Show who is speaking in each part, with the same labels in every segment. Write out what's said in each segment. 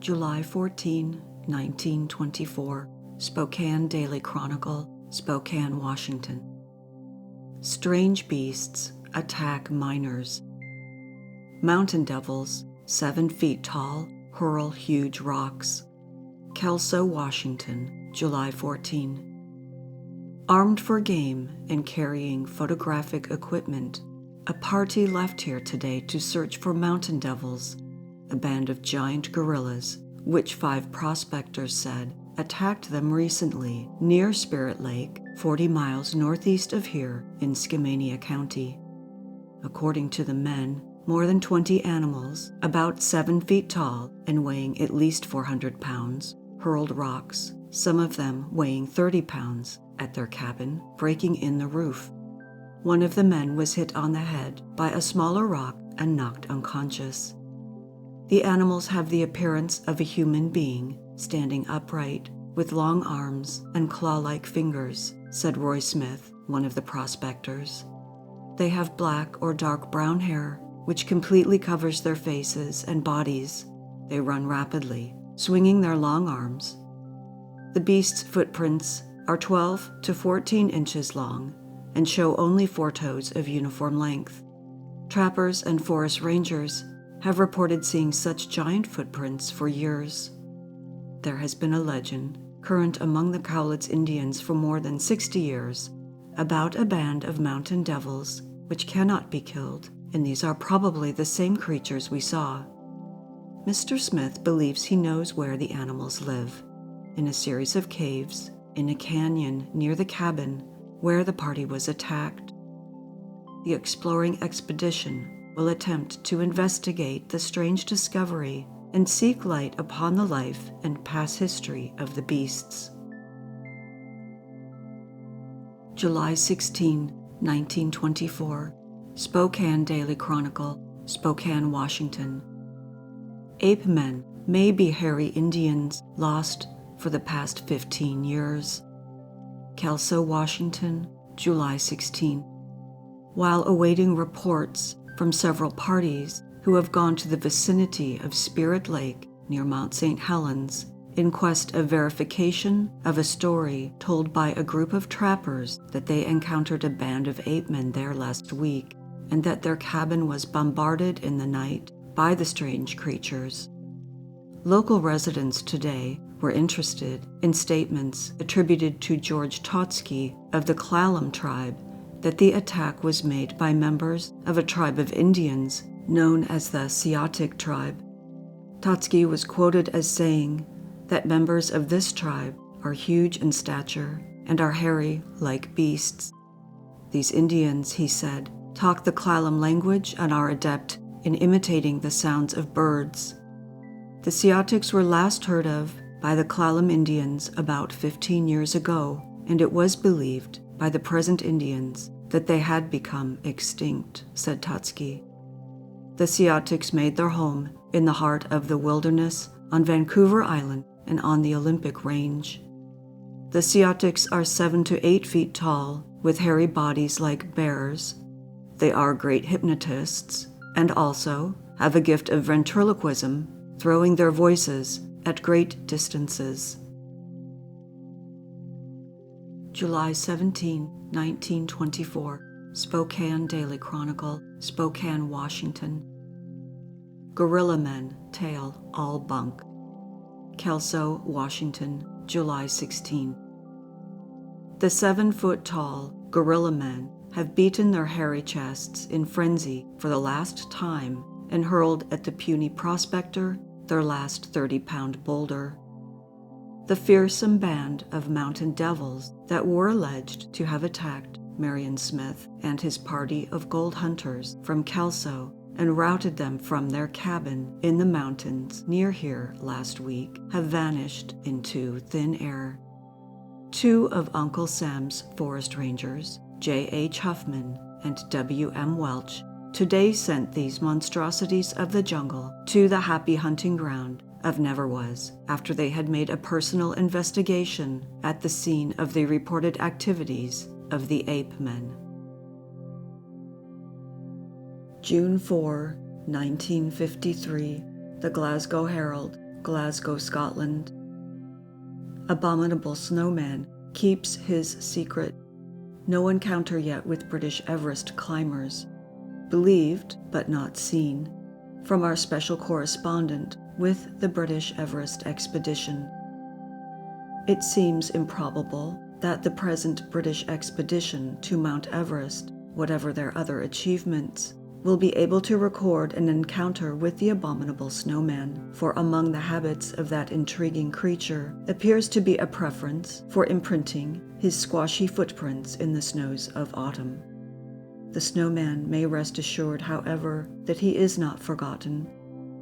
Speaker 1: July 14, 1924, Spokane Daily Chronicle, Spokane, Washington. Strange beasts attack miners. Mountain devils, 7 feet tall, hurl huge rocks. Kelso, Washington, July 14. Armed for game and carrying photographic equipment, a party left here today to search for mountain devils, a band of giant gorillas, which 5 prospectors said attacked them recently near Spirit Lake, 40 miles northeast of here in Skamania County. According to the men, more than 20 animals, about 7 feet tall and weighing at least 400 pounds, hurled rocks, some of them weighing 30 pounds, at their cabin, breaking in the roof. One of the men was hit on the head by a smaller rock and knocked unconscious. The animals have the appearance of a human being, standing upright, with long arms and claw-like fingers, said Roy Smith, one of the prospectors. They have black or dark brown hair, which completely covers their faces and bodies. They run rapidly, swinging their long arms. The beast's footprints are 12 to 14 inches long and show only 4 toes of uniform length. Trappers and forest rangers have reported seeing such giant footprints for years. There has been a legend, current among the Cowlitz Indians for more than 60 years, about a band of mountain devils which cannot be killed, and these are probably the same creatures we saw. Mr. Smith believes he knows where the animals live, in a series of caves, in a canyon near the cabin where the party was attacked. The exploring expedition will attempt to investigate the strange discovery and seek light upon the life and past history of the beasts. July 16, 1924, Spokane Daily Chronicle, Spokane, Washington. Ape-Men may be hairy Indians lost for the past 15 years. Kelso, Washington, July 16. While awaiting reports from several parties who have gone to the vicinity of Spirit Lake near Mount St. Helens in quest of verification of a story told by a group of trappers that they encountered a band of ape-men there last week and that their cabin was bombarded in the night by the strange creatures. Local residents today were interested in statements attributed to George Totsky of the Clallam tribe that the attack was made by members of a tribe of Indians known as the Siotic tribe. Totsky was quoted as saying that members of this tribe are huge in stature and are hairy like beasts. These Indians, he said, talk the Clallam language and are adept in imitating the sounds of birds. The Siotics were last heard of by the Clallam Indians about 15 years ago, and it was believed by the present Indians that they had become extinct, said Totsky. The Siotics made their home in the heart of the wilderness on Vancouver Island and on the Olympic Range. The Siotics are 7 to 8 feet tall, with hairy bodies like bears. They are great hypnotists and also have a gift of ventriloquism, throwing their voices at great distances. July 17, 1924, Spokane Daily Chronicle, Spokane, Washington. Gorilla Men tail all bunk. Kelso, Washington, July 16. The 7-foot-tall gorilla men have beaten their hairy chests in frenzy for the last time and hurled at the puny prospector their last 30-pound boulder. The fearsome band of mountain devils that were alleged to have attacked Marion Smith and his party of gold hunters from Kelso and routed them from their cabin in the mountains near here last week have vanished into thin air. 2 of Uncle Sam's forest rangers, J.H. Huffman and W.M. Welch, today sent these monstrosities of the jungle to the happy hunting ground of Never Was after they had made a personal investigation at the scene of the reported activities of the Ape-Men. June 4, 1953, the Glasgow Herald, Glasgow, Scotland. Abominable Snowman keeps his secret. No encounter yet with British Everest climbers. Believed, but not seen. From our special correspondent with the British Everest expedition. It seems improbable that the present British expedition to Mount Everest, whatever their other achievements, will be able to record an encounter with the abominable snowman, for among the habits of that intriguing creature appears to be a preference for imprinting his squashy footprints in the snows of autumn. The snowman may rest assured, however, that he is not forgotten.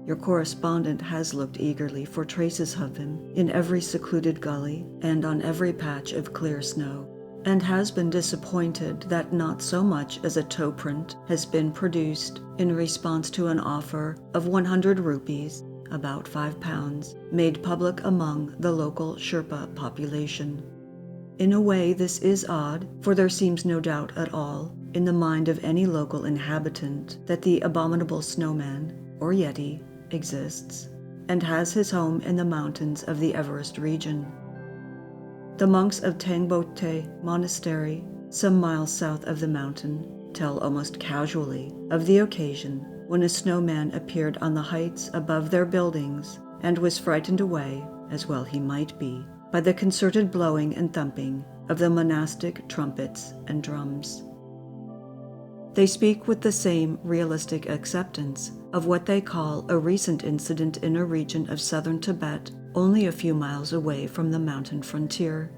Speaker 1: Your correspondent has looked eagerly for traces of him in every secluded gully and on every patch of clear snow, and has been disappointed that not so much as a toe print has been produced in response to an offer of 100 rupees, about £5, made public among the local Sherpa population. In a way this is odd, for there seems no doubt at all in the mind of any local inhabitant that the abominable snowman, or Yeti, exists, and has his home in the mountains of the Everest region. The monks of Tangbote Monastery, some miles south of the mountain, tell almost casually of the occasion when a snowman appeared on the heights above their buildings and was frightened away, as well he might be, by the concerted blowing and thumping of the monastic trumpets and drums. They speak with the same realistic acceptance of what they call a recent incident in a region of southern Tibet, only a few miles away from the mountain frontier.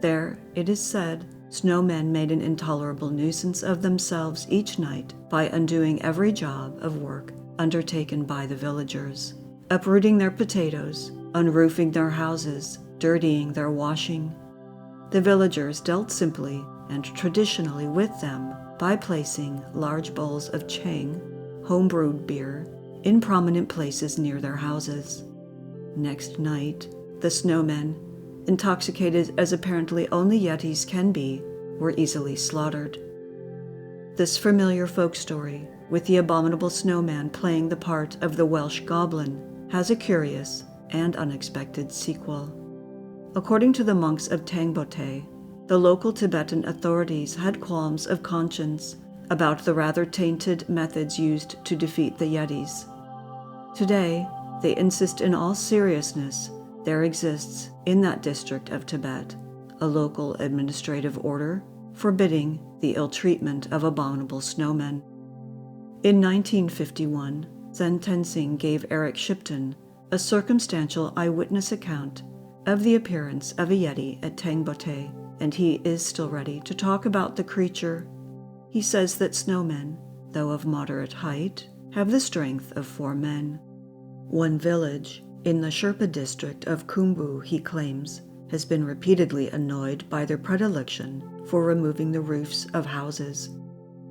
Speaker 1: There, it is said, snowmen made an intolerable nuisance of themselves each night by undoing every job of work undertaken by the villagers, uprooting their potatoes, unroofing their houses, dirtying their washing. The villagers dealt simply and traditionally with them by placing large bowls of chang, homebrewed beer, in prominent places near their houses. Next night, the snowmen, intoxicated as apparently only Yetis can be, were easily slaughtered. This familiar folk story, with the abominable snowman playing the part of the Welsh goblin, has a curious and unexpected sequel. According to the monks of Tangbote, the local Tibetan authorities had qualms of conscience about the rather tainted methods used to defeat the Yetis. Today, they insist in all seriousness there exists in that district of Tibet a local administrative order forbidding the ill treatment of abominable snowmen. In 1951, Zen Tenzing gave Eric Shipton a circumstantial eyewitness account of the appearance of a Yeti at Tangbote, and he is still ready to talk about the creature. He says that snowmen, though of moderate height, have the strength of 4 men. One village in the Sherpa district of Khumbu, he claims, has been repeatedly annoyed by their predilection for removing the roofs of houses.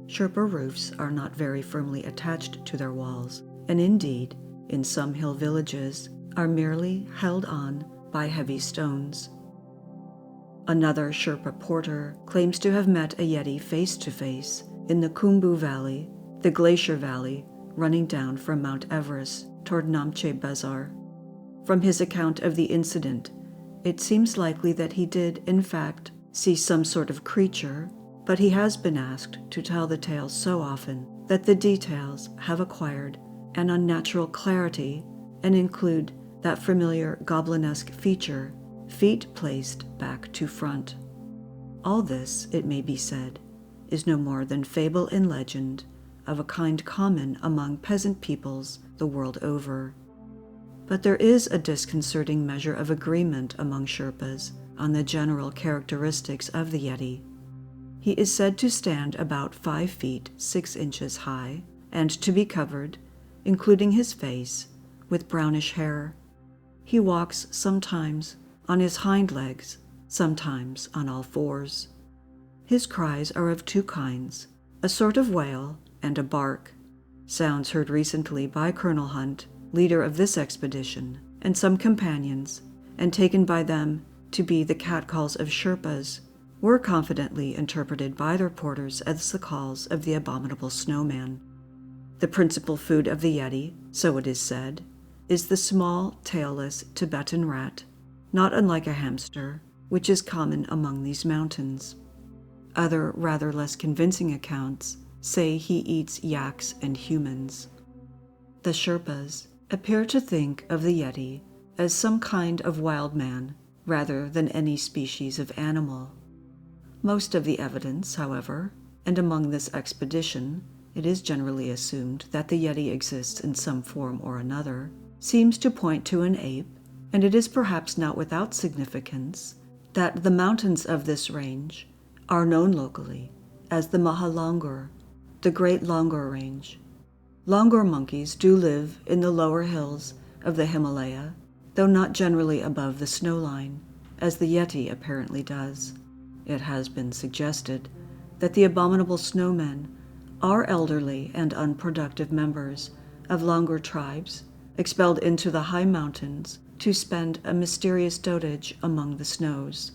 Speaker 1: Sherpa roofs are not very firmly attached to their walls, and indeed, in some hill villages, are merely held on by heavy stones. Another Sherpa porter claims to have met a Yeti face-to-face in the Khumbu Valley, the glacier valley running down from Mount Everest toward Namche Bazaar. From his account of the incident, it seems likely that he did, in fact, see some sort of creature, but he has been asked to tell the tale so often that the details have acquired an unnatural clarity and include that familiar goblinesque feature, feet placed back to front. All this, it may be said, is no more than fable and legend of a kind common among peasant peoples the world over. But there is a disconcerting measure of agreement among Sherpas on the general characteristics of the Yeti. He is said to stand about 5 feet 6 inches high and to be covered, including his face, with brownish hair. He walks sometimes on his hind legs, sometimes on all 4s. His cries are of 2 kinds, a sort of wail and a bark, sounds heard recently by Colonel Hunt, leader of this expedition, and some companions, and taken by them to be the catcalls of Sherpas, were confidently interpreted by their porters as the calls of the abominable snowman. The principal food of the Yeti, so it is said, is the small, tailless Tibetan rat, not unlike a hamster, which is common among these mountains. Other, rather less convincing accounts say he eats yaks and humans. The Sherpas appear to think of the Yeti as some kind of wild man rather than any species of animal. Most of the evidence, however, and among this expedition, it is generally assumed that the Yeti exists in some form or another, seems to point to an ape, and it is perhaps not without significance that the mountains of this range are known locally as the Mahalongur, the Great Longur Range. Longur monkeys do live in the lower hills of the Himalaya, though not generally above the snowline, as the Yeti apparently does. It has been suggested that the abominable snowmen are elderly and unproductive members of Longur tribes expelled into the high mountains to spend a mysterious dotage among the snows.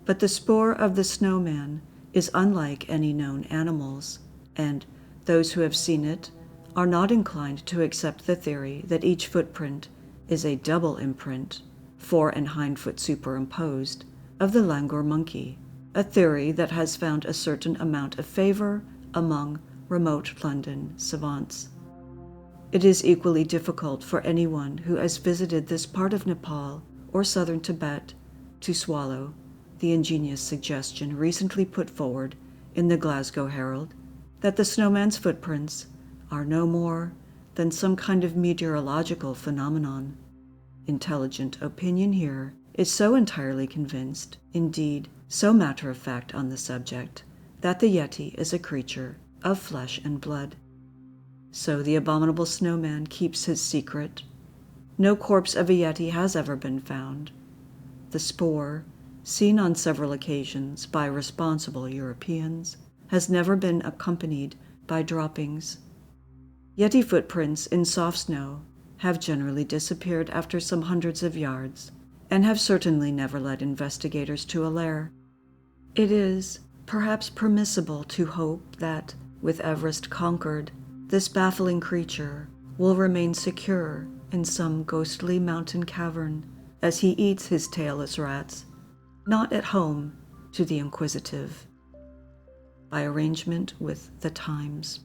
Speaker 1: But the spoor of the snowman is unlike any known animals, and those who have seen it are not inclined to accept the theory that each footprint is a double imprint, fore and hind foot superimposed, of the langur monkey, a theory that has found a certain amount of favor among remote London savants. It is equally difficult for anyone who has visited this part of Nepal or southern Tibet to swallow the ingenious suggestion recently put forward in the Glasgow Herald that the snowman's footprints are no more than some kind of meteorological phenomenon. Intelligent opinion here is so entirely convinced, indeed so matter-of-fact on the subject, that the Yeti is a creature of flesh and blood. So the abominable snowman keeps his secret. No corpse of a Yeti has ever been found. The spoor, seen on several occasions by responsible Europeans, has never been accompanied by droppings. Yeti footprints in soft snow have generally disappeared after some hundreds of yards, and have certainly never led investigators to a lair. It is perhaps permissible to hope that, with Everest conquered, this baffling creature will remain secure in some ghostly mountain cavern as he eats his tailless rats, not at home to the inquisitive. By arrangement with the Times.